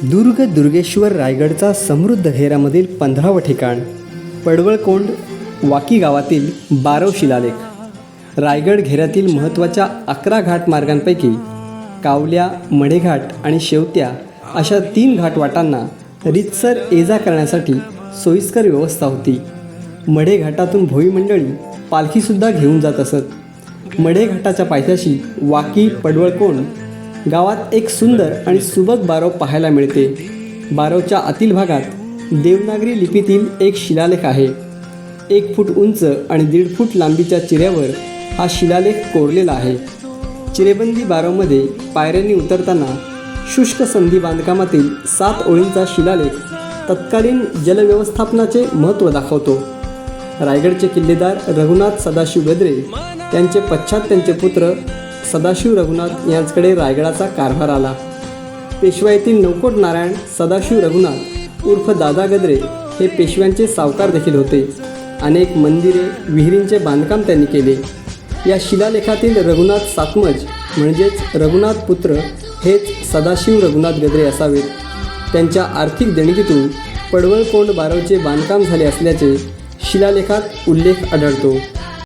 दुर्ग दुर्गेश्वर रायगडचा समृद्ध हेरामधील 15वं ठिकाण पडवळकोंड वाकी गावातील 12 शिलालेख। रायगड घेऱ्यातील महत्त्वाच्या 11 घाट मार्गांपैकी कावल्या, मढेघाट आणि शेवत्या अशा 3 घाटवाटांना रीतसर ये-जा करण्यासाठी सोयीस्कर व्यवस्था होती। मढेघाटातून भोई मंडळी पालखीसुद्धा घेऊन जात असत। मढेघाटाच्या पायथ्याशी वाकी पडवळकोंड गावात एक सुंदर आणि सुबक बारव पाहायला मिळते। बारवच्या आतील भागात देवनागरी लिपीतील एक शिलालेख आहे। 1 फूट उंच आणि 1.5 फूट लांबीच्या चिऱ्यावर हा शिलालेख कोरलेला आहे। चिरेबंदी बारवमध्ये पायऱ्यांनी उतरताना शुष्क संधी बांधकामातील 7 ओळींचा शिलालेख तत्कालीन जलव्यवस्थापनाचे महत्त्व दाखवतो। रायगडचे किल्लेदार रघुनाथ सदाशिव गद्रे यांचे पश्चात त्यांचे पुत्र सदाशिव रघुनाथ यांच्याकडे रायगडाचा कारभार आला। पेशवाईतील नौकोट नारायण सदाशिव रघुनाथ उर्फ दादा गद्रे हे पेशव्यांचे सावकार देखील होते। अनेक मंदिरे, विहिरींचे बांधकाम त्यांनी केले। या शिलालेखातील रघुनाथ सातमज म्हणजेच रघुनाथ पुत्र हेच सदाशिव रघुनाथ गद्रे असावेत। त्यांच्या आर्थिक देणगीतून पडवळकोंड बारवचे बांधकाम झाले असल्याचे शिलालेखात उल्लेख आढळतो।